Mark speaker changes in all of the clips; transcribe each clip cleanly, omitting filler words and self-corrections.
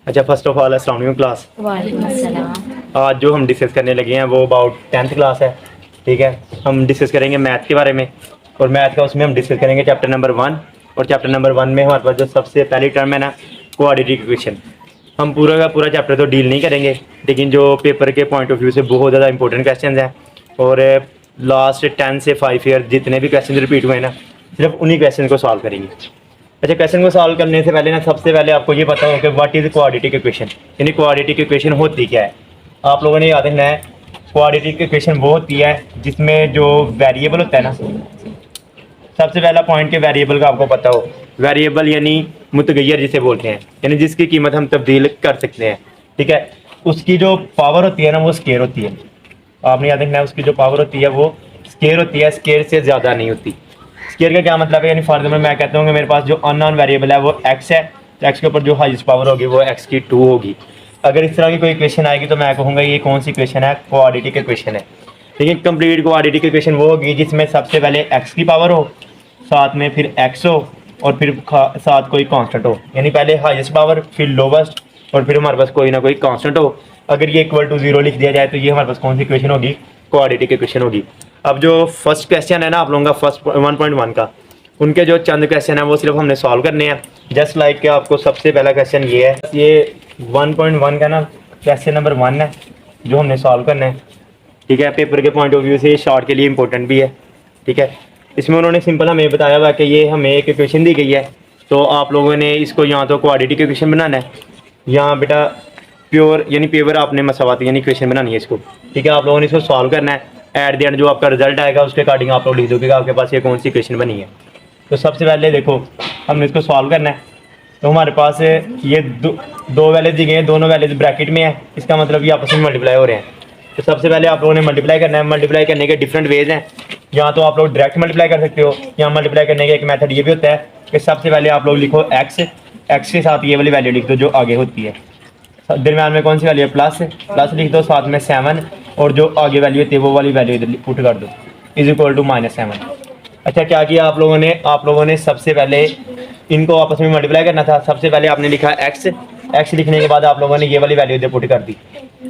Speaker 1: अच्छा, first of all अस्सलाम वालेकुम क्लास।
Speaker 2: वालेकुम अस्सलाम।
Speaker 1: आज जो हम डिस्कस करने लगे हैं वो अबाउट 10th क्लास है। ठीक है, हम डिस्कस करेंगे मैथ के बारे में, और मैथ का उसमें हम डिस्कस करेंगे चैप्टर नंबर 1। और चैप्टर नंबर 1 में हमारे पास जो सबसे पहली टर्म है ना, क्वाड्रेटिक इक्वेशन। हम पूरा का पूरा चैप्टर तो डील नहीं करेंगे, लेकिन जो पेपर के पॉइंट ऑफ व्यू से बहुत ज़्यादा इंपॉर्टेंट क्वेश्चन हैं, और लास्ट 10 से 5 ईयर जितने भी क्वेश्चन रिपीट हुए हैं ना, सिर्फ उन्हीं क्वेश्चन को सॉल्व करेंगे। अच्छा, क्वेश्चन को सॉल्व करने से पहले ना सबसे पहले आपको ये पता हो कि व्हाट इज़ क्वाड्रेटिक इक्वेशन, यानी क्वाड्रेटिक इक्वेशन होती क्या है। आप लोगों ने याद रखना है, क्वाड्रेटिक इक्वेशन वो होती है जिसमें जो वेरिएबल होता है ना, सबसे पहला पॉइंट के वेरिएबल का आपको पता हो। वेरिएबल यानी मुतगैर जिसे बोलते हैं, यानी जिसकी कीमत हम तब्दील कर सकते हैं। ठीक है, उसकी जो पावर होती है ना वो स्केयर होती है। आपने याद रखना है, उसकी जो पावर होती है वो स्केयर होती है, स्केयर से ज़्यादा नहीं होती। स्केयर का क्या मतलब है, यानी फॉर एग्जाम्पल मैं कहता हूँ कि मेरे पास जो अननोन वेरिएबल है वो x है, तो x के ऊपर जो हाईएस्ट पावर होगी वो x की 2 होगी। अगर इस तरह की कोई इक्वेशन आएगी तो मैं कहूँगा ये कौन सी इक्वेशन है, क्वाड्रेटिक इक्वेशन है। लेकिन कंप्लीट क्वाड्रेटिक इक्वेशन वो होगी जिसमें सबसे पहले x की पावर हो, साथ में फिर x हो, और फिर साथ कोई कांस्टेंट हो, यानी पहले हाईएस्ट पावर फिर लोवेस्ट, और फिर हमारे पास कोई ना कोई कांस्टेंट हो। अगर ये इक्वल टू 0 लिख दिया जाए तो ये हमारे पास कौन सी इक्वेशन होगी, क्वाड्रेटिक इक्वेशन होगी। अब जो फर्स्ट क्वेश्चन है ना आप लोगों का फर्स्ट 1.1 का, उनके जो चंद क्वेश्चन है वो सिर्फ हमने सॉल्व करने हैं। जस्ट लाइक कि आपको सबसे पहला क्वेश्चन ये है, ये 1.1 का ना क्वेश्चन नंबर 1 है जो हमने सॉल्व करना है। ठीक है, पेपर के पॉइंट ऑफ व्यू से शॉर्ट के लिए इंपॉर्टेंट भी है। ठीक है, इसमें उन्होंने सिंपल हमें बताया हुआ कि ये हमें एक इक्वेशन दी गई है, तो आप लोगों ने इसको यहाँ तो क्वाड्रेटिक इक्वेशन बनाना है, यहाँ बेटा प्योर यानी पेपर आपने मसावाती यानी इक्वेशन बनानी है इसको। ठीक है, आप लोगों ने इसको सॉल्व करना है। एट द एंड जो आपका रिजल्ट आएगा उसके अकॉर्डिंग आप लोग लिख दोगे आपके पास ये कौन सी इक्वेशन बनी है। तो सबसे पहले देखो हमने इसको सॉल्व करना है, तो हमारे पास ये दो वैल्यूज दी गई हैं, दोनों वैल्यूज ब्रैकेट में है, इसका मतलब ये आपस में मल्टीप्लाई हो रहे हैं। तो सबसे पहले आप लोगों ने मल्टीप्लाई करना है। मल्टीप्लाई करने के डिफरेंट वेज हैं, यहाँ तो आप लोग डायरेक्ट मल्टीप्लाई कर सकते हो, यहाँ मल्टीप्लाई करने का एक मेथड ये भी होता है कि सबसे पहले आप लोग लिखो एक्स के साथ ये वाली वैल्यू लिख दो जो आगे होती है, दरम्यान में कौन सी वैल्यू है प्लस लिख दो, साथ में 7, और जो आगे वैल्यू होती है वो वाली वैल्यू इधर पुट कर दो, इज इक्वल टू -7। अच्छा, क्या किया आप लोगों ने सबसे पहले इनको आपस में मल्टीप्लाई करना था। सबसे पहले आपने लिखा एक्स लिखने के बाद आप लोगों ने ये वाली वैल्यू इधर पुट कर दी,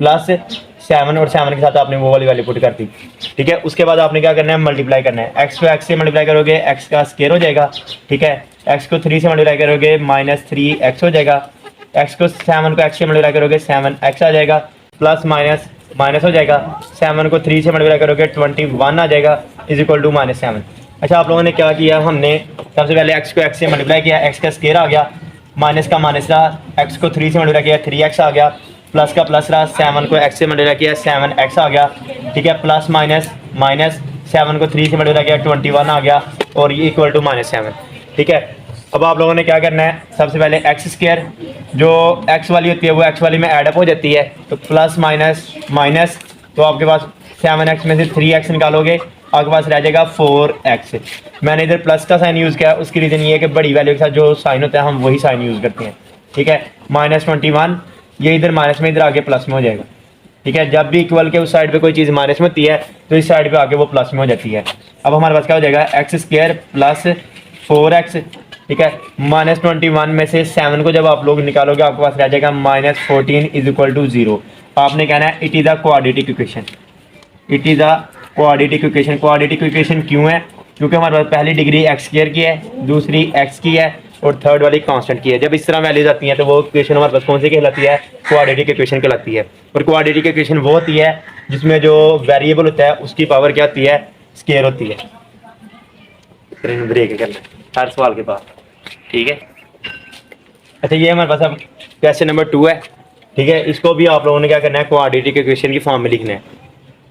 Speaker 1: +7, और 7 के साथ आपने वो वाली वैल्यू पुट कर दी। ठीक है, उसके बाद आपने क्या करना है, मल्टीप्लाई करना है। एक्स को एक्स से मल्टीप्लाई करोगे एक्स का स्क्वायर हो जाएगा। ठीक है, एक्स को 3 से मल्टीप्लाई करोगे -3x हो जाएगा। एक्स को 7 को एक्स से मल्टीप्लाई करोगे 7x आ जाएगा, प्लस माइनस माइनस हो जाएगा। 7 को 3 से मल्टीप्लाई करोगे 21 आ जाएगा, इज इक्वल टू -7। अच्छा, आप लोगों ने क्या किया, हमने सबसे पहले एक्स को एक्स से मल्टीप्लाई किया, एक्स का स्क्वायर आ गया, माइनस का माइनस रहा, एक्स को 3 से मल्टीप्लाई किया 3x आ गया, प्लस का प्लस रहा, 7 को एक्स से मल्टीप्लाई किया 7x आ गया। ठीक है, प्लस माइनस माइनस 7 को 3 से मल्टीप्लाई किया 21 आ गया, और ये इक्वल टू -7। ठीक है, अब आप लोगों ने क्या करना है, सबसे पहले एक्स स्क्वायर जो एक्स वाली होती है वो एक्स वाली में ऐडअप हो जाती है, तो प्लस माइनस माइनस, तो आपके पास 7x में से 3x निकालोगे, आपके पास रह जाएगा 4x। मैंने इधर प्लस का साइन यूज़ किया, उसकी रीज़न ये है कि बड़ी वैल्यू के साथ जो साइन होता है हम वही साइन यूज़ करते हैं। ठीक है, -21, ये इधर माइनस में इधर आगे प्लस में हो जाएगा। ठीक है, जब भी इक्वल के उस साइड पे कोई चीज़ माइनस में होती है तो इस साइड पे आके वो प्लस में हो जाती है। अब हमारे पास क्या हो जाएगा, एक्स स्क्वायर प्लस 4x। ठीक है, -21 में से 7 को जब आप लोग निकालोगे आपके पास रह जाएगा -14 इज इक्वल टू 0। आपने कहना है it is a quadratic equation, it is a quadratic equation. Quadratic equation क्यों है, क्योंकि हमारे पास पहली डिग्री एक्स स्क्वायर की है, दूसरी एक्स की है, और थर्ड वाली कांस्टेंट की है। जब इस तरह वैल्यूज आती हैं तो वो इक्वेशन हमारे पास कौन सी कहलाती है, क्वाड्रेटिक इक्वेशन कहलाती है। और क्वाड्रेटिक इक्वेशन वो होती है जिसमें जो वेरिएबल होता है उसकी पावर क्या होती है, स्क्वायर होती है। ब्रेक करना हर सवाल के बाद। ठीक है, अच्छा ये हमारे पास अब क्वेश्चन नंबर 2 है। ठीक है, इसको भी आप लोगों ने क्या करना है, क्वाड्रेटिक इक्वेशन की फॉर्म में लिखना है।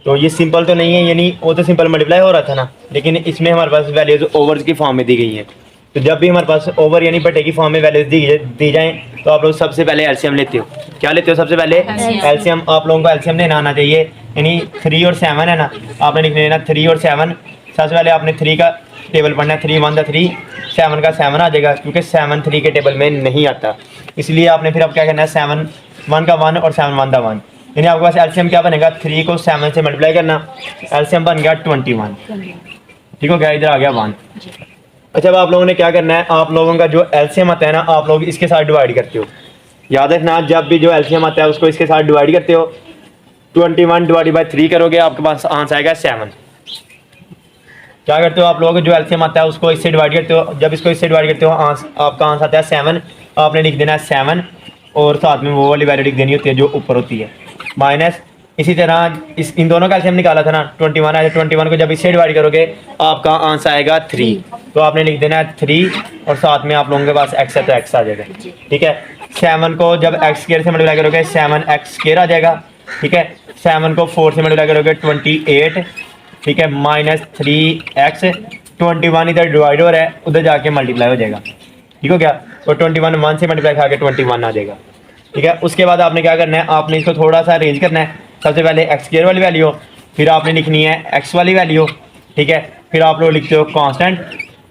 Speaker 1: तो ये सिंपल तो नहीं है, यानी वो तो सिंपल मल्टीप्लाई हो रहा था ना, लेकिन इसमें हमारे पास वैल्यूज ओवर्स की फॉर्म में दी गई हैं। तो जब भी हमारे पास ओवर यानी बटे की फॉर्म में वैल्यूज दी जाएँ तो आप लोग सबसे पहले एलसीएम लेते हो। क्या लेते हो सबसे पहले, एलसीएम। आप लोगों को एलसीएम लेना आना चाहिए, यानी 3 और 7 है ना, आपने लिख लेना 3 और 7। सबसे पहले आपने 3 का टेबल पढ़ना है, 3 1 3, 7 का 7 आ जाएगा, क्योंकि 7 3 के टेबल में नहीं आता, इसलिए आपने फिर अब क्या करना है, 7 1 का 1 और 7 1 का 1, यानी आपके पास एलसीएम क्या बनेगा, 3 को 7 से मल्टीप्लाई करना, एलसीएम बन गया 21। ठीक हो गया, इधर आ गया 1। अच्छा, अब आप लोगों ने क्या करना है, आप लोगों का जो एलसीएम आता है ना आप लोग इसके साथ डिवाइड करते हो। याद रखना, जब भी जो एलसीएम आता है उसको इसके साथ डिवाइड करते हो, 21 डिवाइड बाई 3 करोगे, आपके पास आंसर आएगा 7। क्या करते हो आप लोग, जो एलसीएम आता है उसको इससे डिवाइड करते हो, जब इसको इससे डिवाइड करते हो आपका आंसर आता है 7। आपने लिख देना है 7 और साथ में वो वाली वैल्यू लिख देनी होती है जो ऊपर होती है माइनस। इसी तरह इन दोनों का एलसीएम निकाला था ना, 21 आया, 21 को जब इससे डिवाइड करोगे आपका आंसर आएगा 3। तो आपने लिख देना है 3 और साथ में आप लोगों के पास एक्स है तो एक्स आ जाएगा। ठीक है, 7 को जब एक्स स्क्वायर से मल्टीप्लाई करोगे 7x स्क्वायर आ जाएगा। ठीक है, 7 को 4 से मल्टीप्लाई करोगे 28। ठीक है, -3x, 21 इधर डिवाइड हो रहा है, उधर जाके मल्टीप्लाई हो जाएगा। ठीक हो गया, तो 21 1 से मल्टीप्लाई खा के 21 आ जाएगा। ठीक है, उसके बाद आपने क्या करना है, आपने इसको थोड़ा सा अरेंज करना है। सबसे पहले एक्स स्क्वायर वाली वैल्यू, फिर आपने लिखनी है एक्स वाली वैल्यू। ठीक है, फिर आप लोग लिखते हो कांस्टेंट।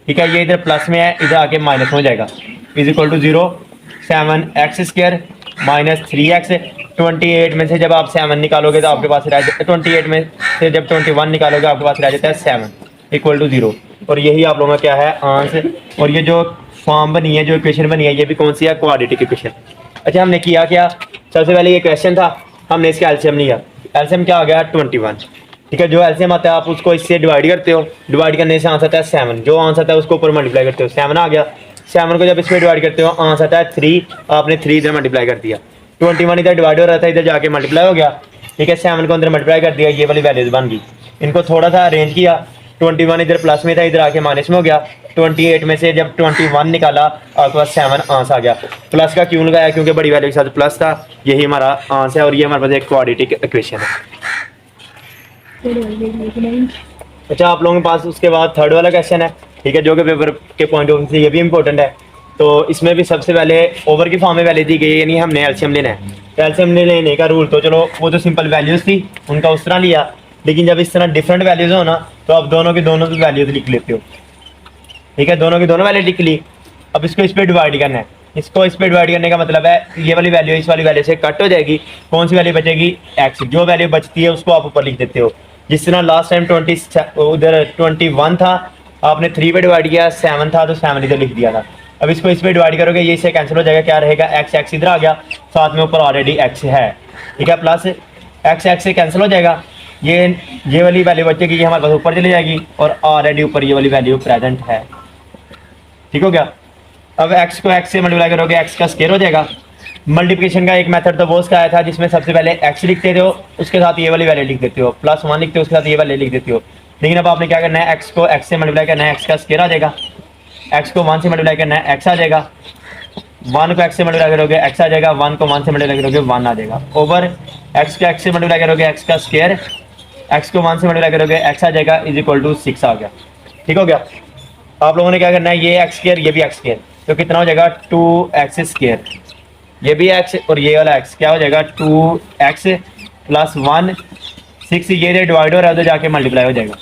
Speaker 1: ठीक है, ये इधर प्लस में है, इधर आके माइनस में हो जाएगा, is equal to 0। 7x square minus 3x, 28 में से जब आप 7 निकालोगे तो आपके पास रह जाता है, 28 में से जब 21 निकालोगे आपके पास रह जाता है 7 इक्वल टू 0। और यही आप लोगों का क्या है, आंसर। और ये जो फॉर्म बनी है, जो इक्वेशन बनी है, ये भी कौन सी है, क्वाड्रेटिक इक्वेशन। अच्छा, हमने किया क्या, सबसे पहले ये क्वेश्चन था, हमने इसका एलसीएम लिया। एलसीएम क्या आ गया, 21। ठीक है, जो एलसीएम आता है आप उसको इससे डिवाइड करते हो, डिवाइड करने से आंसर आता है 7। जो आंसर आता है उसको ऊपर मल्टीप्लाई करते हो, 7 आ गया। 7 को जब इसमें डिवाइड करते हो आंसर आता है 3, आपने 3 इधर मल्टीप्लाई कर दिया। 21 इधर डिवाइड हो रहा था, इधर जाके मल्टीप्लाई हो गया। ठीक है, 7 को अंदर मल्टीप्लाई कर दिया, ये वाली वैल्यूज बन गई। इनको थोड़ा सा अरेंज किया, 21 इधर प्लस में था, इधर आके माइनस में हो गया। 28 में से जब 21 निकाला आपके पास 7 आंसर आ गया। प्लस का क्यों लगाया, क्योंकि बड़ी वैल्यू के साथ प्लस था, यही हमारा आंसर है। और ये हमारे पास एक क्वाड्रेटिक इक्वेशन है। अच्छा, आप लोगों के पास उसके बाद थर्ड वाला क्वेश्चन है। ठीक है, जो कि पेपर के पॉइंट ऑफ व्यू से ये भी इंपॉर्टेंट है। तो इसमें भी सबसे पहले ओवर की फॉर्म में वैल्यू दी गई है, यानी हमने एलसीएम लेना है। तो एलसीएम लेने का रूल तो चलो वो तो सिंपल वैल्यूज थी, उनका उस तरह लिया, लेकिन जब इस तरह डिफरेंट वैल्यूज हो ना तो आप दोनों की दोनों की वैल्यूज लिख लेते हो। ठीक है, दोनों की दोनों वैल्यू लिख ली। अब इसको इस पर डिवाइड करना है। इसको इस पर डिवाइड करने का मतलब है ये वाली वैल्यू इस वाली वैल्यू से कट हो जाएगी। कौन सी वैल्यू बचेगी, एक्स। जो वैल्यू बचती है उसको आप ऊपर लिख देते हो। जिस तरह लास्ट टाइम 20 उधर 21 था, आपने 3 पे डिवाइड किया, 7 था तो 7 इधर लिख दिया था। अब इसको इस पे डिवाइड करोगे, ये इससे कैंसिल हो जाएगा, क्या रहेगा, एक्स। एक्स इधर आ गया, साथ में ऊपर ऑलरेडी एक्स है। ठीक है, प्लस एक्स एक्स से कैंसिल हो जाएगा, ये वाली वैल्यू बचेगी, ये हमारे पास ऊपर चली जाएगी, और ऑलरेडी ऊपर ये वाली वैल्यू प्रेजेंट है। ठीक हो गया। अब एक्स को एक्स से मल्टीप्लाई करोगे, एक्स का स्क्वायर हो जाएगा। मल्टीप्लिकेशन का एक मेथड तो वो उसका आया था जिसमें सबसे पहले एक्स लिखते थे, उसके साथ ये वाली वैल्यू लिख देते हो, +1 लिखते हो, उसके साथ ये वाली लिख देते हो। लेकिन अब आपने क्या करना है, एक्स को एक्स से मल्टीप्लाई करना है, एक्स का स्क्वायर आ जाएगा। एक्स को 1 से मल्टीप्लाई करना है, एक्स आ जाएगा। 1 को एक्स से मल्टीप्लाई करोगे, एक्स आ जाएगा। 1 को 1 से मल्टीप्लाई करोगे, 1 आ जाएगा। ओवर एक्स को एक्स से मल्टीप्लाई करोगे, एक्स का स्क्वायर। एक्स को 1 से मल्टीप्लाई करोगे, एक्स आ जाएगा, इज इक्वल टू 6 आ गया। ठीक हो गया। आप लोगों ने क्या करना है, ये एक्स स्क्वायर, ये भी एक्स स्क्वायर, तो कितना हो जाएगा, 2x स्क्वायर। ये भी एक्स और ये वाला एक्स क्या हो जाएगा, 2x + 1 6, ये डिवाइड हो रहा है, उधर जाके मल्टीप्लाई हो जाएगा।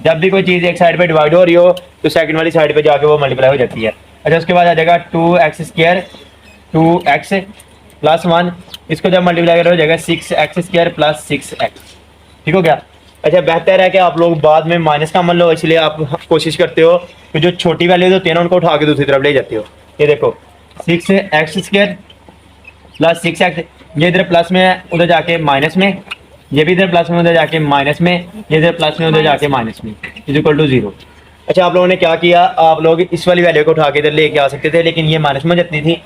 Speaker 1: जब भी कोई चीज़ एक साइड पे डिवाइड हो रही हो तो सेकंड वाली साइड पे जाके वो मल्टीप्लाई हो जाती है। अच्छा, उसके बाद आ जाएगा 2x स्क्वायर, 2x + 1, इसको जब मल्टीप्लाई करो हो जाएगा 6x स्क्वायर + 6x। ठीक हो गया। अच्छा, बेहतर है कि आप लोग बाद में माइनस का मान लो, इसलिए आप कोशिश करते हो कि जो छोटी वैल्यूज होती है ना उनको उठा के दूसरी तरफ ले जाते हो। ये देखो 6x स्क्वायर + 6x, ये इधर प्लस में है, उधर जाके माइनस में, ये भी इधर प्लस में, उधर जाके माइनस में, ये इधर प्लस में, उधर जाके माइनस में, इज इक्वल टू 0। अच्छा, आप लोगों ने क्या किया, आप लोग इस वाली वैल्यू को उठा के इधर लेके आ सकते थे, लेकिन ये माइनस में जाती थी,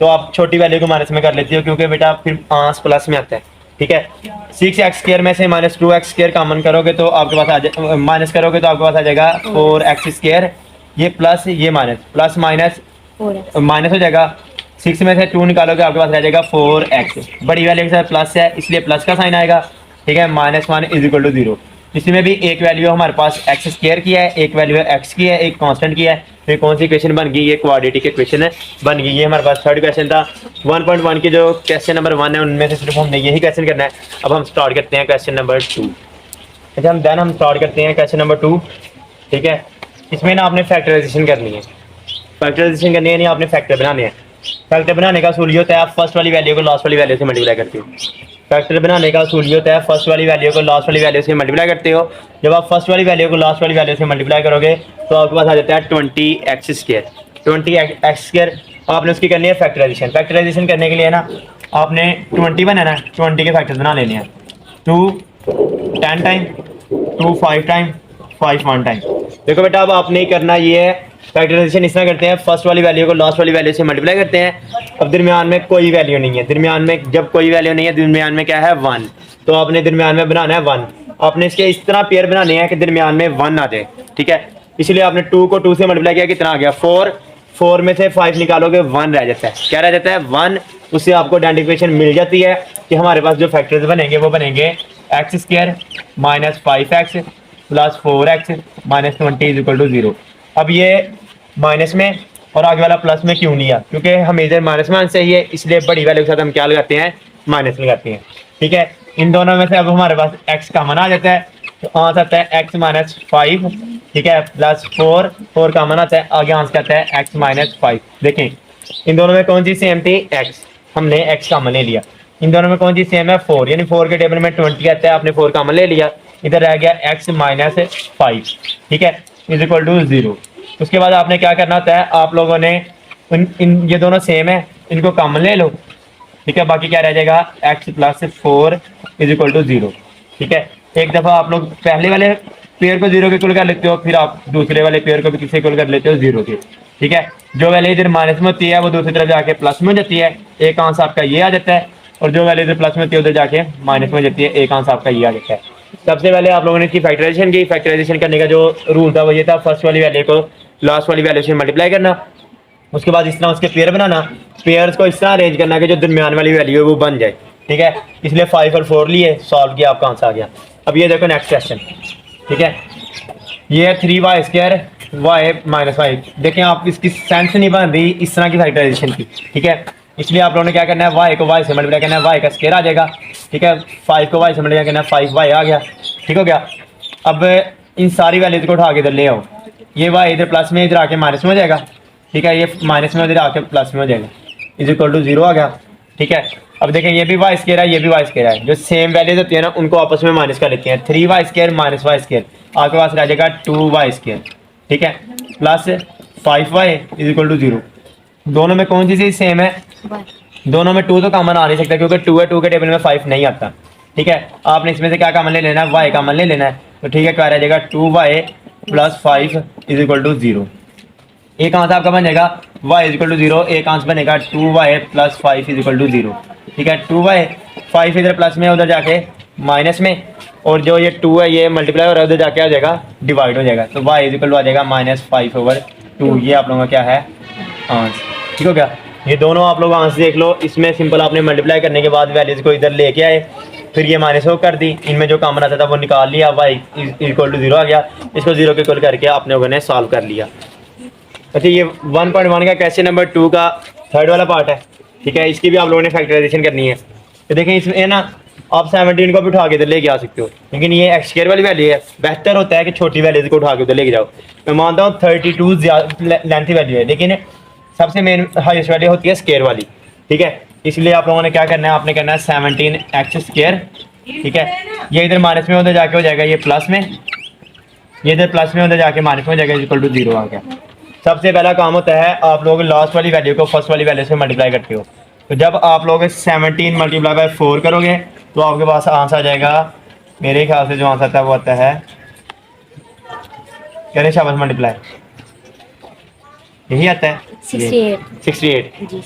Speaker 1: तो आप छोटी वैल्यू को माइनस में कर लेते हो, क्योंकि बेटा फिर आंस प्लस में आता है। ठीक है, 6x स्क्वायर में से -2x स्क्वायर कॉमन करोगे तो आपके पास आ जाए, माइनस करोगे तो आपके पास आ जाएगा 4x स्क्वायर, ये प्लस ये माइनस, प्लस माइनस माइनस हो जाएगा। 6 में से 2 निकालोगे आपके पास रह जाएगा 4x, बड़ी वैल्यू के साथ प्लस है इसलिए प्लस का साइन आएगा। ठीक है, -1 इज इक्वल टू 0। इसमें भी एक वैल्यू हमारे पास एक्स स्क्वायर की है, एक वैल्यू एक्स की है, एक कांस्टेंट की है। फिर कौन सी इक्वेशन बन गई, ये क्वाड्रेटिक इक्वेशन है बन गई। ये हमारे पास थर्ड क्वेश्चन था। 1.1 की जो क्वेश्चन नंबर 1 है उनमें से सिर्फ हमने यही क्वेश्चन करना है। अब हम स्टार्ट करते हैं क्वेश्चन नंबर 2। अच्छा, हम स्टार्ट करते हैं क्वेश्चन नंबर 2। ठीक है, इसमें ना आपने फैक्टराइजेशन करनी है, फैक्टराइजेशन करनी है, नहीं आपने फैक्टर बनाने हैं। फैक्टर बनाने का असूल ये होता है, आप फर्स्ट वाली वैल्यू को लास्ट वाली वैल्यू से मल्टीप्लाई करते हो। फैक्टर बनाने का असूल ये होता है, फर्स्ट वाली वैल्यू को लास्ट वाली वैल्यू से मल्टीप्लाई करते हो। जब आप फर्स्ट वाली वैल्यू को लास्ट वाली वैल्यू से मल्टीप्लाई करोगे तो आपके पास आ जाता है 20x स्क्वायर। 20x स्क्वायर आपने उसकी करनी है फैक्टराइजेशन। फैक्टराइजेशन करने के लिए ना आपने 21 है ना, 20 के फैक्टर्स बना लेने हैं। 2 10 टाइम, 2 5 टाइम, 5 1 टाइम। देखो बेटा अब आपने करना ये है, फैक्टराइजेशन इस तरह करते हैं, फर्स्ट वाली वैल्यू को लास्ट वाली वैल्यू से मल्टीप्लाई करते हैं। अब दरमियान में कोई वैल्यू नहीं है, दरमियान में जब कोई वैल्यू नहीं है दरमियान में क्या है 1, तो आपने दरमियान में बनाना है 1। आपने इसके इस तरह पेयर बनाने हैं कि दरमियान में 1 आ जाए, ठीक है। इसलिए आपने 2 को 2 से मल्टीप्लाई किया, कितना आ गया 4, 4 में से 5 निकालोगे 1 रह जाता है। क्या रह जाता है 1। उससे आपको आइडेंटिफिकेशन मिल जाती है कि हमारे पास जो फैक्टर्स बनेंगे वो बनेंगे x square minus 5x plus 4x minus 20 is equal to 0। अब ये माइनस में और आगे वाला प्लस में क्यों लिया, क्योंकि हमें इधर माइनस में आना चाहिए, इसलिए बड़ी वैल्यू के साथ हम क्या लगाते हैं माइनस लगाते हैं, ठीक है। इन दोनों में से अब हमारे पास x कॉमन आ जाता है, तो आंसर आता है x माइनस 5, ठीक है, प्लस 4, 4 कॉमन आता है, आगे आंसर आता है x माइनस 5। देखें इन दोनों में कौन सी सेम थी x, हमने x कॉमन ले लिया। इन दोनों में कौन सी सेम है 4, यानी 4 के टेबल में 20 आता है, आपने 4 कॉमन ले लिया, इधर रह गया x माइनस 5, ठीक है, इज इक्वल टू 0। उसके बाद आपने क्या करना होता है, आप लोगों ने ये दोनों सेम है, इनको कॉमन ले लो, ठीक है, बाकी क्या रह जाएगा x plus 4 is equal to 0, ठीक है। एक दफ़ा आप लोग पहले वाले पेयर को 0 के इक्वल कर लेते हो, फिर आप दूसरे वाले पेयर को भी किसी इक्वल कर लेते हो 0 के, ठीक है। जो वैल्यू इधर माइनस में होती है वो दूसरी तरफ जाके प्लस में हो जाती है, एक आंसर आपका ये आ जाता है, और जो वैल्यू इधर प्लस में होती है उधर जाके माइनस में हो जाती है, एक आंसर आपका ये आ जाता है। सबसे पहले आप लोगों ने इसकी फैक्टराइजेशन की, फैक्टराइजेशन करने का जो रूल था वो ये था, फर्स्ट वाली वैल्यू को लास्ट वाली वैल्यू से मल्टीप्लाई करना, उसके बाद इस तरह उसके पेयर बनाना, पेयर्स को इस तरह अरेंज करना कि जो दरमियान वाली वैल्यू है वो बन जाए, ठीक है। इसलिए 5 और 4 लिए, सॉल्व किया, आपका आंसर आ गया। अब ये देखो नेक्स्ट क्वेश्चन, ठीक है, ये है 3y स्क्वायर y माइनस 5। देखें आप इसकी सेंस नहीं बन रही इस तरह की फैक्टराइजेशन की, ठीक है, इसलिए आप लोगों ने क्या करना है y को y से मल्टीप्लाई करना है, y का स्क्वायर आ जाएगा, ठीक है, 5 को y से मल्टीप्लाई करना है, 5y आ गया, ठीक हो गया। अब इन सारी वैल्यूज को उठा के इधर ले आओ, ये y इधर प्लस में इधर आके माइनस में हो जाएगा, ठीक है, ये माइनस में इधर आके प्लस में हो जाएगा, इज इक्वल टू 0 आ गया, ठीक है। अब देखें ये भी y स्क्वायर है, ये भी y स्क्वायर है, जो सेम वैल्यूज होती है ना उनको आपस में माइनस कर लेते हैं, 3y square minus y square, आपके पास रह जाएगा 2y स्क्वायर, ठीक है, plus 5y is equal to 0। दोनों में कौन सी चीज़ सेम है, दोनों में 2 तो कॉमन आ नहीं सकता क्योंकि 2 है, 2 के टेबल में 5 नहीं आता, ठीक है। आपने इसमें से क्या कॉमन ले लेना है, y कॉमन ले लेना है, तो ठीक है, क्या रह जाएगा 2y plus 5 is equal to 0। एक आंसर आपका बन जाएगा y इज इक्वल टू 0, एक आंसर बनेगा 2y plus 5 is equal to 0, ठीक है। 2y 5 इधर प्लस में उधर जाके माइनस में, और जो ये 2 है ये मल्टीप्लाई हो रहा है उधर जाके आ जाएगा डिवाइड हो जाएगा, तो y इज इक्वल टू आ जाएगा -5/2। ये आप लोगों का क्या है आंसर, ठीक हो गया। ये दोनों आप लोग आंसर देख लो, इसमें सिंपल आपने मल्टीप्लाई करने के बाद वैल्यूज को इधर लेके आए, फिर ये माइनस हो कर दी, इनमें जो कॉमन आता था वो निकाल लिया, y इक्वल टू 0 आ गया, इसको 0 के इक्वल करके आपने लोगों ने सॉल्व कर लिया। अच्छा ये 1.1 का क्वेश्चन नंबर 2 का थर्ड वाला पार्ट है, ठीक है, इसकी भी आप लोगों ने फैक्टराइजेशन करनी है। तो देखें इसमें ना आप 17 को भी उठा के इधर लेके आ सकते हो, लेकिन ये एक्स स्क्वायर वाली वैल्यू है, बेहतर होता है कि छोटी वैल्यूज को उठा के उधर लेके जाओ। मैं मानता हूँ 32 लेंथी वैल्यू है, लेकिन सबसे मेन हाईएस्ट वैल्यू होती है स्क्वायर वाली, ठीक है, इसलिए आप लोगों ने क्या करना है, आपने करना है 17x स्क्वायर, ठीक है, ये इधर माइनस में उधर जाके हो जाएगा ये प्लस में, ये इधर प्लस में उधर जाके माइनस में हो जाएगा, इक्वल टू 0 आ गया। सबसे पहला काम होता है आप लोग लास्ट वाली वैल्यू को फर्स्ट वाली वैल्यू से मल्टीप्लाई करते हो, तो जब आप लोग 17 मल्टीप्लाई बाय 4 करोगे तो आपके पास आंसर आ जाएगा, मेरे ख्याल से जो आंसर आता है वो आता है, करें शाबाश मल्टीप्लाई, यही आता है 68।
Speaker 2: जी।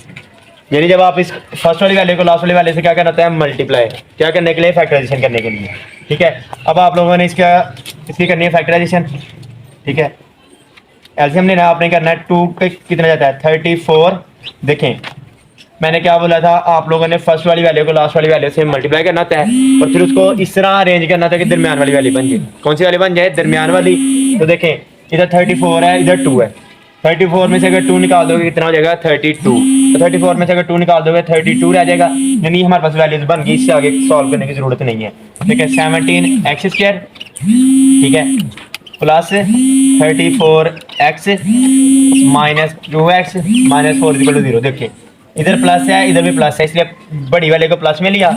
Speaker 1: यानी जब आप इस फर्स्ट वाली वैल्यू को लास्ट वाली वैल्यू से क्या करना होता है मल्टीप्लाई, क्या करने के लिए फैक्टराइजेशन करने के लिए, ठीक है। अब आप लोगों ने इसकी करनी है फैक्टराइजेशन, ठीक है, एलसीएम लेना आपने करना है, 2 पे कितना जाता है 34। देखें मैंने क्या बोला था, आप लोगों ने फर्स्ट वाली वैल्यू को लास्ट वाली वैल्यू से मल्टीप्लाई करना होता है और फिर उसको इस तरह अरेंज करना था कि दरमियान वाली वैल्यू बन जाए। कौन सी वाली बन जाए, दरमियान वाली। तो देखें इधर 34 है, इधर 2 है, 34 में से अगर 2 निकाल दोगे कितना हो जाएगा 32, तो 34 में से अगर 2 निकाल दोगे 32 रह जाएगा, यानी हमारे पास वैल्यूज बन गई, इससे आगे सॉल्व करने की जरूरत नहीं है, ठीक है। 17x स्क्वायर, ठीक है, plus 34x minus 2x minus 4 equal to 0। देखिए इधर प्लस है इधर भी प्लस है, इसलिए बड़ी वाले को प्लस में लिया,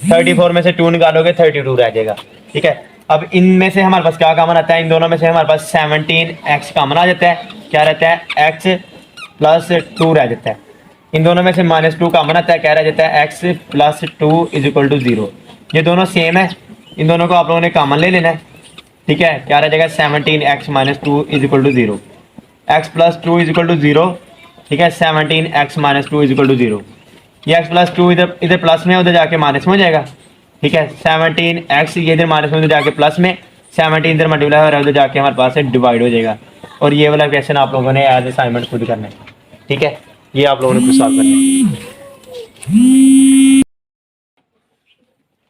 Speaker 1: 34 में से 2 निकालोगे 32 रह जाएगा, ठीक है। अब इनमें से हमारे पास क्या कॉमन आता है, इन दोनों में से हमारे पास 17x कॉमन आ जाता है, क्या रहता है x प्लस 2 रह जाता है। इन दोनों में से -2 कॉमन आता है, क्या रह जाता है x plus 2 is equal to 0। ये दोनों सेम है, इन दोनों को आप लोगों ने कॉमन ले लेना है, ठीक है। क्या रह जाएगा 17x minus 2 is equal to 0, x plus 2 is equal to 0, ठीक है। 17x minus 2 is equal to 0, ये x प्लस 2 इधर इधर प्लस में, उधर जाके माइनस में हो जाएगा, ठीक है। 17x ये इधर माइनस में, उधर जाके प्लस में, 17 इधर मल्टीप्लाई हो रहा है, उधर जाके हमारे पास से डिवाइड हो जाएगा। और ये वाला क्वेश्चन आप लोगों ने एज असाइनमेंट खुद करना है, ठीक है। ये आप लोगों ने खुद सॉल्व करना है।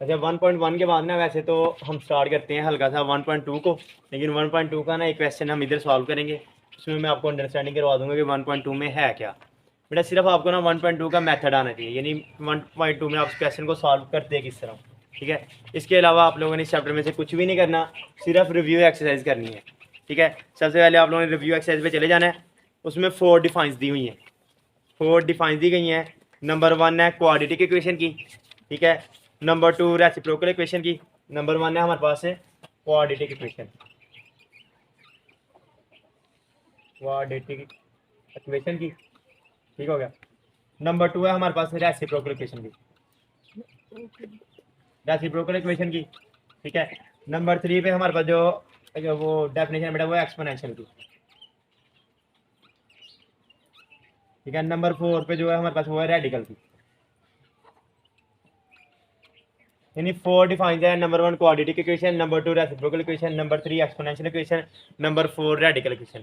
Speaker 1: अच्छा 1.1 के बाद ना वैसे तो हम स्टार्ट करते हैं हल्का सा 1.2 को, लेकिन 1.2 का ना एक क्वेश्चन हम इधर सॉल्व करेंगे, उसमें मैं आपको अंडरस्टैंडिंग करवा दूंगा कि 1.2 में है क्या। बेटा सिर्फ आपको ना 1.2 का मेथड आना चाहिए, यानी 1.2 में आप क्वेश्चन को सॉल्व करते हैं किस तरह, ठीक है। इसके अलावा आप लोगों ने इस चैप्टर में से कुछ भी नहीं करना, सिर्फ रिव्यू एक्सरसाइज करनी है, ठीक है। सबसे पहले आप लोगों ने रिव्यू एक्सरसाइज पे चले जाना है, उसमें 4 डिफाइंस दी हुई हैं, 4 डिफाइंस दी गई हैं। नंबर 1 है क्वाड्रेटिक इक्वेशन की, ठीक है। नंबर 2 रेसिप्रोकल इक्वेशन की। नंबर 1 है हमारे पास है क्वाड्रेटिक इक्वेशन, क्वाड्रेटिक इक्वेशन की, ठीक हो गया। नंबर 2 है हमारे पास रेसिप्रोकल इक्वेशन की, रेसिप्रोकल इक्वेशन की, ठीक है। नंबर 3 पे हमारे पास जो वो डेफिनेशन है बेटा वो एक्सपोनेंशियल की, ठीक है। नंबर 4 पे जो है हमारे पास वो है रेडिकल की, यानी 4 डिफाइंस है। Number 1 quadratic equation, number 2 reciprocal equation, number 3 exponential equation, number 4 radical equation.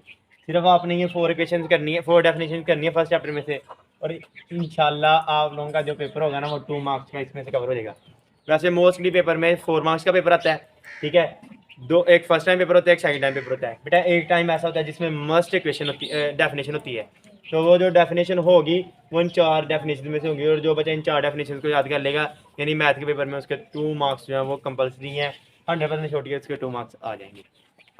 Speaker 1: सिर्फ आपने ये 4 इक्वेशन करनी है, 4 डेफिनेशन करनी है फर्स्ट चैप्टर में से, और इंशाल्लाह आप लोगों का जो पेपर होगा ना वो 2 मार्क्स का इसमें से कवर हो जाएगा। वैसे मोस्टली पेपर में 4 मार्क्स का पेपर आता है, ठीक है। एक फर्स्ट टाइम पेपर होता है, एक सेकंड टाइम पेपर होता है। बेटा एक टाइम ऐसा होता है जिसमें मस्ट इक्वेशन होती है, डेफिनेशन होती है, तो वो जो डेफिनेशन होगी वो इन 4 डेफिनेशन में से होगी, और जो बच्चा इन 4 डेफिनेशन को याद कर लेगा, यानी मैथ के पेपर में उसके 2 मार्क्स जो है वो कंपलसरी हैं, 100% छोटी है, उसके 2 मार्क्स आ जाएंगे।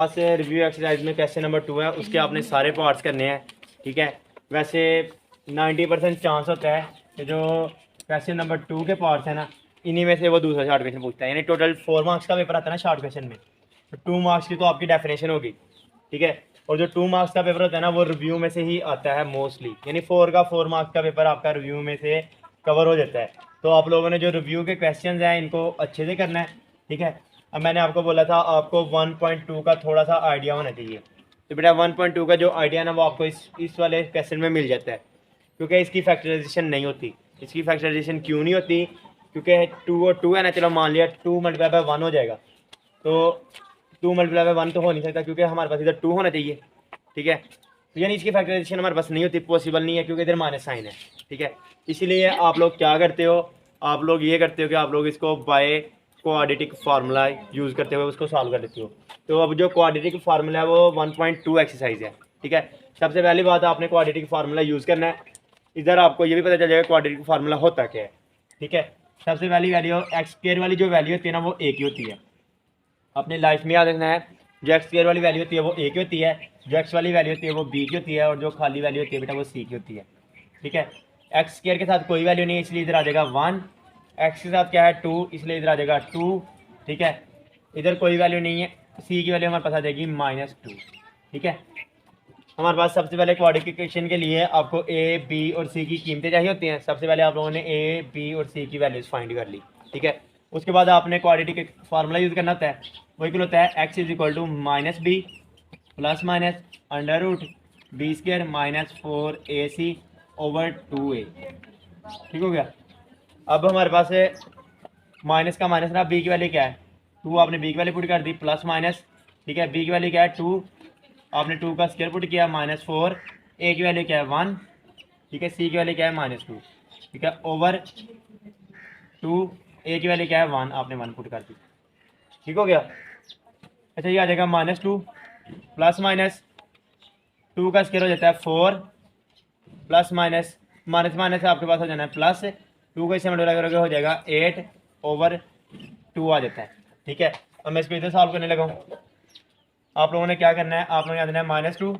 Speaker 1: बस रिव्यू एक्सरसाइज में क्वेश्चन नंबर 2 है, उसके आपने सारे पार्ट्स करने हैं, ठीक है। वैसे 90% चांस होता है कि जो क्वेश्चन नंबर 2 के पार्ट्स हैं ना, इन्हीं में से वो दूसरा शॉर्ट क्वेश्चन पूछता है, यानी टोटल 4 मार्क्स का पेपर आता है ना शॉर्ट क्वेश्चन में, तो 2 मार्क्स की तो आपकी डेफिनेशन होगी, ठीक है। और जो 2 मार्क्स का पेपर होता है ना वो रिव्यू में से ही आता है मोस्टली, यानी 4 मार्क्स का पेपर आपका रिव्यू में से कवर हो जाता है। तो आप लोगों ने जो रिव्यू के क्वेश्चन हैं इनको अच्छे से करना है, ठीक है। अब मैंने आपको बोला था आपको 1.2 का थोड़ा सा आइडिया होना चाहिए, तो बेटा 1.2 का जो आइडिया ना वो आपको इस वाले क्वेश्चन में मिल जाता है, क्योंकि इसकी फैक्टराइजेशन नहीं होती। इसकी फैक्टराइजेशन क्यों नहीं होती, क्योंकि 2 और 2 है ना, चलो मान लिया 2 मल्टीप्लाई बाय 1 हो जाएगा, तो 2 मल्टीप्लाई बाय 1 तो हो नहीं सकता, क्योंकि हमारे पास इधर 2 होना चाहिए, ठीक है। तो यानी इसकी फैक्टराइजेशन हमारे पास नहीं होती, पॉसिबल नहीं है, क्योंकि इधर माइनस साइन है, ठीक है। इसीलिए आप लोग क्या करते हो, आप लोग ये करते हो कि आप लोग इसको बाय क्वाड्रेटिक फार्मूला यूज़ करते हुए उसको सॉल्व कर देते हो। तो अब जो क्वाड्रेटिक फार्मूला है वो 1.2 एक्सरसाइज है, ठीक है। सबसे पहली बात आपने क्वाड्रेटिक फार्मूला यूज़ करना है, इधर आपको ये भी पता चल जाएगा क्वाड्रेटिक फार्मूला होता क्या है, ठीक है। सबसे पहली वैल्यू एक्स स्क्वायर वाली जो वैल्यू होती है ना वो एक ही होती है, अपनी लाइफ में याद रखना है। जो एक्स स्क्वायर वाली वैल्यू होती है वो ए की होती है, जो एक्स वाली वैल्यू होती है वो बी की होती है, और जो खाली वैल्यू होती है बेटा वो सी की होती है, ठीक है। एक्स स्क्वायर के साथ कोई वैल्यू नहीं है, इसलिए इधर आ जाएगा 1। एक्स के साथ क्या है 2, इसलिए इधर आ जाएगा 2, ठीक है। इधर कोई वैल्यू नहीं है, सी की वैल्यू हमारे पास आ जाएगी -2, ठीक है। हमारे पास सबसे पहले क्वाड्रेटिक इक्वेशन के लिए आपको ए बी और सी की कीमतें चाहिए होती हैं। सबसे पहले आप लोगों ने ए बी और सी की वैल्यूज़ फाइंड कर ली, ठीक है। उसके बाद आपने क्वाड्रेटिक फार्मूला यूज़ करना होता है, वो इक्वल होता है x is equal to -b plus minus under root b square -4ac/2a, ठीक हो गया। अब हमारे पास है माइनस का माइनस ना, बी की वैल्यू क्या है 2, आपने बी की वैल्यू पुट कर दी प्लस माइनस, ठीक है। बी की वैल्यू क्या है 2, आपने 2 का स्क्वायर पुट किया -4, ए की वैल्यू क्या है 1, ठीक है। सी की वैल्यू क्या है -2, ठीक है, ओवर 2, ए की वैल्यू क्या है 1, आपने 1 पुट कर दी, ठीक हो गया। अच्छा ये आ जाएगा -2 प्लस माइनस 2 का स्क्वायर हो जाता है 4 प्लस माइनस माइनस माइनस आपके पास हो जाना है प्लस, 2 को इससे मल्टीप्लाई करोगे हो जाएगा 8/2 आ जाता है, ठीक है। अब मैं इसको इधर सॉल्व करने लगा हूँ। आप लोगों ने क्या करना है, आप लोगों ने याद देना है -2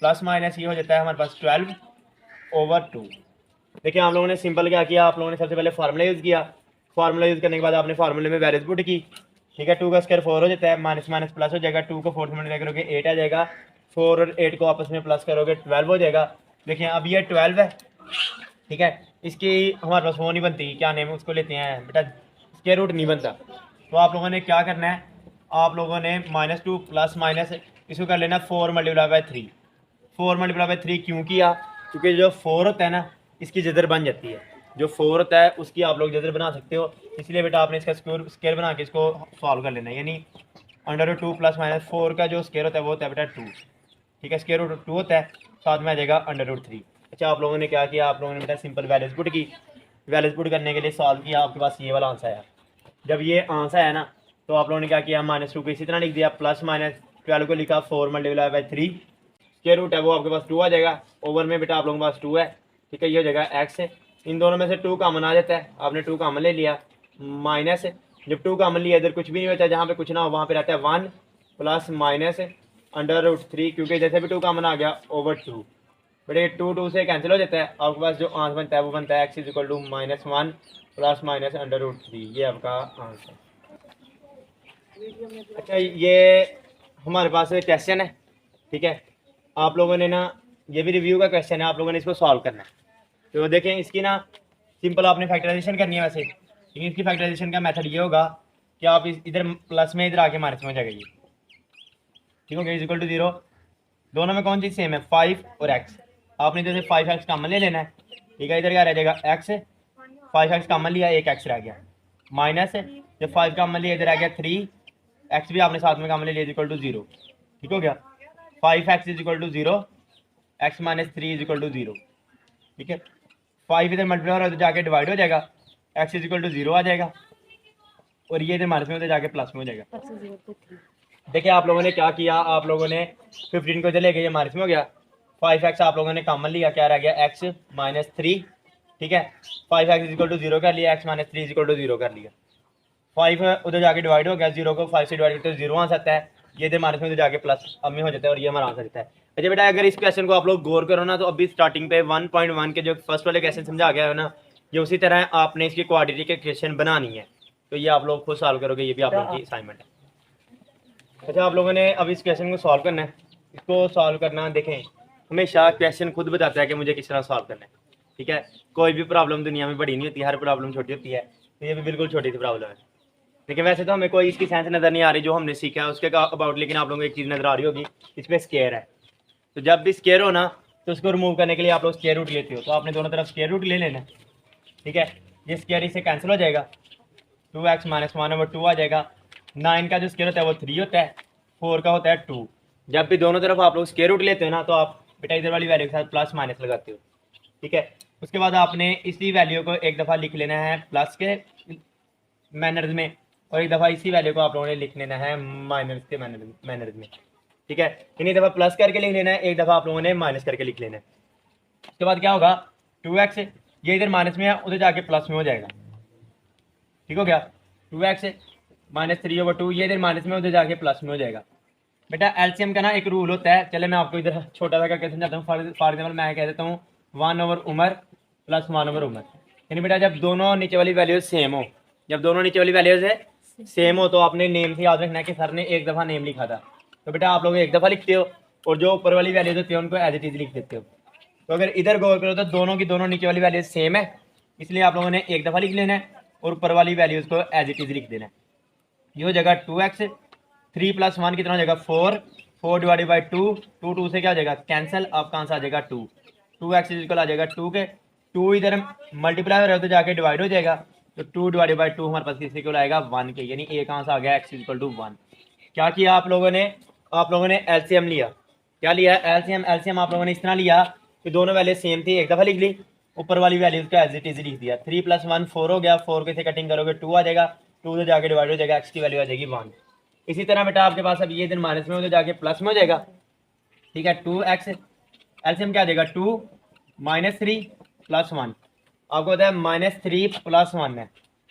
Speaker 1: प्लस माइनस ये हो जाता है हमारे पास 12/2। देखिए आप लोगों ने सिंपल क्या किया, आप लोगों ने सबसे पहले फार्मूला यूज़ किया, फार्मूला यूज़ करने के बाद आपने फार्मूले में वैल्यूज पुट की, ठीक है। 2 का स्क्वायर 4 हो जाता है, माइनस माइनस प्लस हो जाएगा, 2 को 4 से मल्टीप्लाई करोगे 8 आ जाएगा, 4 और 8 को आपस में प्लस करोगे 12 हो जाएगा। देखिए अब ये 12 है, ठीक है। इसकी हमारे पास वो नहीं बनती, क्या नेम है उसको लेते हैं बेटा, स्क्वायर रूट नहीं बनता। तो आप लोगों ने क्या करना है, आप लोगों ने -2 प्लस माइनस इसको कर लेना 4 मल्टीप्लाई बाई 3। 4 मल्टीप्लाई बाई 3 क्यों किया, क्योंकि जो 4 होता है ना इसकी जदर बन जाती है, जो 4 होता है उसकी आप लोग जदर बना सकते हो, इसलिए बेटा आपने इसका स्क्वायर बना के इसको सॉल्व कर लेना है। यानी √2 प्लस माइनस 4 का जो स्क्वायर होता है वो होता है बेटा 2। ठीक है, स्क्वायर रूट 2 होता है, साथ में आ जाएगा √3। अच्छा, आप लोगों ने क्या किया, आप लोगों ने बेटा सिंपल वैल्यूज पुट की, वैल्यूज पुट करने के लिए सॉल्व किया, आपके पास ये वाला आंसर आया। जब ये आंसर आया ना तो आप लोगों ने क्या किया, -2 को इसी तरह लिख दिया, प्लस माइनस 12 को लिखा 4 मल्टीप्लाई बाई 3, स्क्वायर रूट है वो आपके पास 2 आ जाएगा, ओवर में बेटा आप लोगों के पास 2 है। ठीक है, ये हो जाएगा x है, इन दोनों में से 2 कॉमन आ जाता है, आपने 2 कॉमन ले लिया, माइनस जब 2 कॉमन लिया इधर कुछ भी नहीं बचा, जहाँ पे कुछ ना हो वहाँ पे रहता है 1 प्लस माइनस √3, क्योंकि जैसे भी 2 कॉमन आ गया ओवर 2, बटे 2 से कैंसिल हो जाता है, आपके पास जो आंसर बनता है वो बनता है x = -1 प्लस माइनस √3, ये आपका आंसर। अच्छा, ये हमारे पास क्वेश्चन है, ठीक है, आप लोगों ने ना ये भी रिव्यू का क्वेश्चन है, आप लोगों ने इसको सॉल्व करना है। तो देखें, इसकी ना सिंपल आपने फैक्टराइजेशन करनी है वैसे, लेकिन इसकी फैक्टराइजेशन का मेथड ये होगा कि आप इधर प्लस में इधर आके माइनस में हो जाएगा ये, ठीक हो गया, = 0। दोनों में कौन चीज़ सेम है, 5 और x, आपने इधर से 5x कॉमन ले लेना है। ठीक है, इधर क्या रह जाएगा x, 5x कॉमन लिया, एक x रह गया, माइनस जब 5 कॉमन लिया इधर आ गया 3, x भी आपने साथ में कॉमन ले लिया, = 0। ठीक हो गया, 5x = 0, x - 3 = 0। ठीक है, 5 इधर मल्टीप्लाई हो रहा है तो जाके डिवाइड हो जाएगा, x = 0 आ जाएगा, और ये इधर माइनस में उधर जाके प्लस में हो जाएगा। देखिए आप लोगों ने क्या किया, आप लोगों ने 15 को इधर ले गए, ये माइनस में हो गया, 5x आप लोगों ने कॉमन लिया, क्या रह गया, x - 3। ठीक है, 5x = 0 कर लिया, x - 3 = 0 कर लिया, 5 उधर जाके डिवाइड हो गया, 0 को 5 से डिवाइड करते तो 0 आ सकता है, ये इधर माइनस में उधर जाके प्लस अब में हो जाता है, और ये हमारा आ सकता है। अच्छा बेटा, अगर इस क्वेश्चन को आप लोग गौर करो ना, तो अभी स्टार्टिंग पे 1.1 के जो फर्स्ट वाले क्वेश्चन समझा गया है ना, ये उसी तरह आपने इसकी क्वाड्रेटिक इक्वेशन बनानी है, तो ये आप लोग खुद सॉल्व करोगे, ये भी आप लोगों की असाइनमेंट है। अच्छा, आप लोगों ने अब इस क्वेश्चन को सॉल्व करना है, इसको सॉल्व करना, देखें हमेशा क्वेश्चन खुद बताता है कि मुझे किस तरह सॉल्व करना है। ठीक है, कोई भी प्रॉब्लम दुनिया में बड़ी नहीं होती, हर प्रॉब्लम छोटी होती है, तो ये भी बिल्कुल छोटी सी प्रॉब्लम है। लेकिन वैसे तो हमें कोई इसकी साइंस नज़र नहीं आ रही जो हमने सीखा है उसके अबाउट, लेकिन आप लोगों को एक चीज़ नज़र आ रही होगी, इसमें स्क्वायर है, तो जब भी स्क्वायर हो ना तो उसको रिमूव करने के लिए आप लोग स्क्वायर रूट लेते हो, तो आपने दोनों तरफ स्क्वायर रूट ले लेना। ठीक है, ये स्क्वायर इससे कैंसिल हो जाएगा, 2x - 1/2 आ जाएगा, 9 का जो स्क्वायर होता है वो 3 होता है, 4 का होता है 2। जब भी दोनों तरफ आप लोग स्क्वायर रूट लेते हो ना, तो आप बेटा इधर वाली वैल्यू के साथ प्लस माइनस लगाते हो। ठीक है, उसके बाद आपने इसी वैल्यू को एक दफ़ा लिख लेना है प्लस के मैनर्स में, और एक दफ़ा इसी वैल्यू को आप लोगों ने लिख लेना है माइनस के मैनर्स में। ठीक है, एक दफ़ा प्लस करके लिख लेना है, एक दफ़ा आप लोगों ने माइनस करके लिख लेना है। उसके बाद क्या होगा, 2x ये इधर माइनस में है, उधर जाके प्लस में हो जाएगा। ठीक हो गया, 2x - 3/2 ये इधर माइनस में, उधर जाके प्लस में हो जाएगा। बेटा एलसीएम का ना एक रूल होता है, चले मैं आपको इधर छोटा सा करके समझाता हूँ। फॉर एग्जाम्पल मैं कह देता हूँ 1/उमर प्लस 1/उमर, यानी बेटा जब दोनों नीचे वाली वैल्यूज सेम हो, जब दोनों नीचे वाली वैल्यूज है सेम हो, तो आपने नेम से याद रखना है कि सर ने एक दफ़ा नेम लिखा था, तो बेटा आप लोग एक दफ़ा लिखते हो, और जो ऊपर वाली वैल्यूज होती है उनको एज इट इज लिख देते हो। तो अगर इधर गौर करो तो दोनों की दोनों नीचे वाली वैल्यूज सेम है, इसलिए आप लोगों ने एक दफ़ा लिख लेना है, और ऊपर वाली वैल्यूज़ को एज इट इज लिख देना है। ये हो जाएगा 2x, 3 + 1 कितना हो जाएगा 4, 4 डिवाइडेड बाई 2, 2 से क्या हो जाएगा कैंसिल, आपका आंसर आ जाएगा 2, 2x इक्वल आ जाएगा 2 के, 2 इधर मल्टीप्लाई हो रहा है तो जाके डिवाइड हो जाएगा, तो 2 डिवाइडेड बाई 2 हमारे पास किसी को आएगा 1 के, यानी एक आंसर आ गया x = 1। क्या किया आप लोगों ने एलसीएम लिया, क्या लिया एलसीएम आप लोगों ने इस तरह लिया कि दोनों वैल्यू सेम थी, एक दफ़ा लिख ली, ऊपर वाली वैल्यूज को एज इट इज लिख दिया, 3 + 1 4 हो गया, 4 के से कटिंग करोगे 2 आ जाएगा, 2 से जाके डिवाइड हो जाएगा, x की वैल्यू आ जाएगी 1। इसी तरह बेटा आपके पास अब ये दिन माइनस में हो जाके प्लस में हो जाएगा। ठीक है, 2x एलसीएम क्या आ जाएगा 2 - 3 + 1, आपको पता है -3 + 1 है।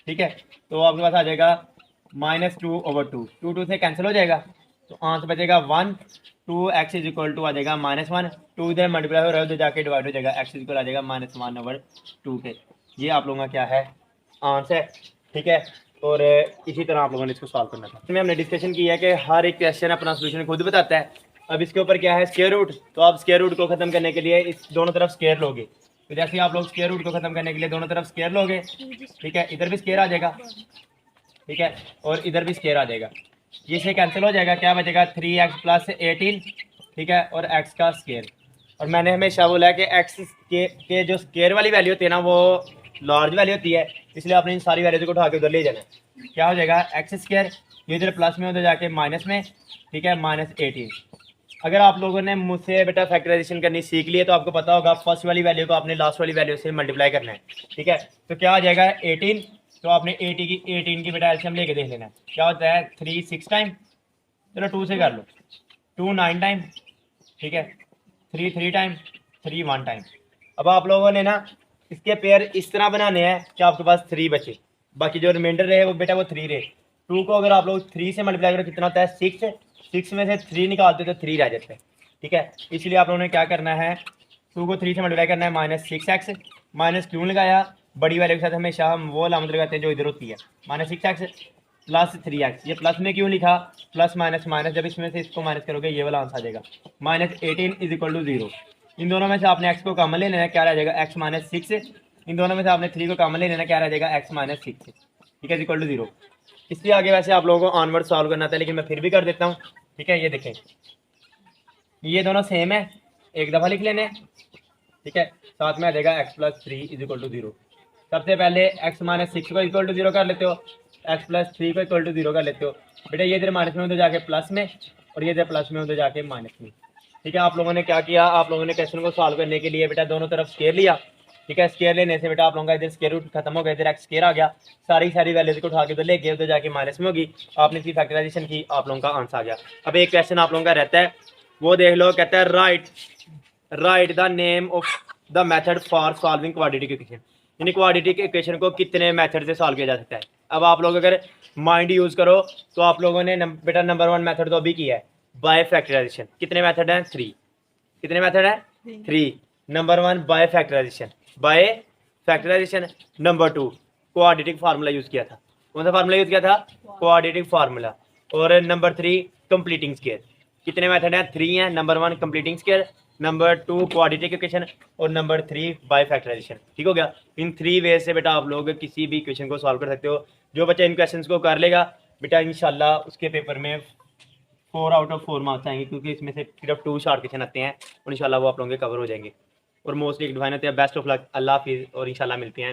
Speaker 1: ठीक है, तो आपके पास आ जाएगा -2/2, 2 से कैंसिल हो जाएगा, तो आंसर बचेगा 1, 2x = आ जाएगा -1, 2 इधर मल्टीप्लाई हो रहा है उधर जाके डिवाइड हो जाएगा, x = आ जाएगा -1/2 के। ये आप लोगों का क्या है आंसर। ठीक है, और इसी तरह आप लोगों ने इसको सॉल्व करना था। इसमें हमने डिस्कशन की है कि हर एक क्वेश्चन अपना सोल्यूशन खुद बताता है। अब इसके ऊपर क्या है स्क्वायर रूट, तो आप स्क्वायर रूट को ख़त्म करने के लिए इस दोनों तरफ स्क्वायर लोगे, तो जैसे ही आप लोग स्क्वायर रूट को खत्म करने के लिए दोनों तरफ स्क्वायर लोगे, ठीक है, इधर भी स्क्वायर आ जाएगा, ठीक है, और इधर भी स्क्वायर आ जाएगा, ये से कैंसिल हो जाएगा, क्या बचेगा 3x प्लस 18, ठीक है, और x का स्क्वायर। और मैंने हमेशा बोला है कि x के जो स्क्वायर वाली वैल्यू होती है ना वो लार्ज वैल्यू होती है, इसलिए आपने इन सारी वैल्यूज को उठा के उधर ले जाना है। क्या हो जाएगा एक्स स्क्वायर, ये इधर प्लस में उधर जाके माइनस में, ठीक है, -18। अगर आप लोगों ने मुझसे बेटा फैक्टराइजेशन करनी सीख ली है तो आपको पता होगा फर्स्ट वाली वैल्यू को आपने लास्ट वाली वैल्यू से मल्टीप्लाई करना है, ठीक है। तो क्या आ जाएगा 18, तो आपने 18 की बेटा एल्शियम लेके देख लेना है। क्या होता है 3 6 टाइम, चलो 2 से कर लो, 2 9 टाइम, ठीक है, 3 3 टाइम, 3 1 टाइम। अब आप लोगों ने ना इसके पेयर इस तरह बनाने हैं कि आपके पास 3 बचे, बाकी जो रिमाइंडर रहे वो बेटा वो 3 रहे। 2 को अगर आप लोग 3 से मल्टीप्लाई करो कितना होता है 6, 6 में से 3 निकालते तो 3 रह जाते हैं, ठीक है। इसलिए आप लोगों ने क्या करना है, 2 को 3 से मल्टीप्लाई करना है, -6x, माइनस क्यों लगाया, बड़ी वैल्यू के साथ हमेशा हम वो अलामत लगाते हैं जो इधर होती है, -6x प्लस 3x। ये प्लस में क्यों लिखा, प्लस माइनस माइनस, जब इसमें से इसको माइनस करोगे ये वाला आंसर आ जाएगा, -18 = 0। इन दोनों में से आपने x को कॉमन ले लेना है, क्या रह जाएगा x -6। इन दोनों में से आपने 3 को कॉमन ले लेना, क्या रह जाएगा x -6, ठीक है, = 0। इसलिए आगे वैसे आप लोगों को ऑनवर्ड सॉल्व करना था, लेकिन मैं फिर भी कर देता हूँ, ठीक है। ये देखें, ये दोनों सेम है, एक दफ़ा लिख लेने, ठीक है, साथ में आ जाएगा x + 3 = 0। सबसे पहले x -6 को = 0 कर लेते हो, x + 3 को = 0 कर लेते हो बेटा, ये इधर माइनस में उधर जाके प्लस में, और ये इधर प्लस में उधर जाके माइनस में, ठीक है। आप लोगों ने क्या किया, आप लोगों ने क्वेश्चन को सॉल्व करने के लिए बेटा दोनों तरफ स्क्वायर लिया, ठीक है। स्क्वायर लेने से बेटा आप लोगों का इधर स्क्वायर रूट खत्म हो गया, इधर एक्स स्क्वायर आ गया, सारी वैल्यूज को उठा के उधर ले गए, उधर जाके माइनस में होगी, आपने इसकी फैक्टराइजेशन की, आप लोगों का आंसर आ गया। अब एक क्वेश्चन आप लोगों का रहता है, वो देख लो, कहता है right the name of the method for solving quadratic equation, यानी क्वाड्रेटिक इक्वेशन को कितने मेथड से सॉल्व किया जा सकता है। अब आप लोग अगर माइंड यूज़ करो तो आप लोगों ने बेटा नंबर 1 मेथड तो अभी किया है, बाय फैक्टराइजेशन। कितने मेथड हैं 3, कितने मेथड है 3। Number 1 by factorisation, number 2 quadratic formula use किया था, कौन सा फार्मूला यूज़ किया था, क्वाड्रेटिक फार्मूला। और नंबर 3 कंप्लीटिंग स्क्वायर। कितने मेथड हैं 3 हैं, number 1 completing square, number 2 quadratic equation, और नंबर 3 बाय फैक्टराइजेशन, ठीक हो गया। इन 3 वे से बेटा आप लोग किसी भी इक्वेशन को सॉल्व कर सकते हो। जो बच्चा इन क्वेश्चन को कर लेगा बेटा इंशाल्लाह उसके पेपर में 4 आउट ऑफ 4 मार्क्स आएंगे, क्योंकि इसमें से सिर्फ 2 शॉर्ट क्वेश्चन आते हैं और इंशाल्लाह वो आप लोगों के कवर हो जाएंगे और मोस्टली डिफाइन होते हैं। बेस्ट ऑफ लक, अल्लाह हाफिज़, और इंशाल्लाह मिलते हैं।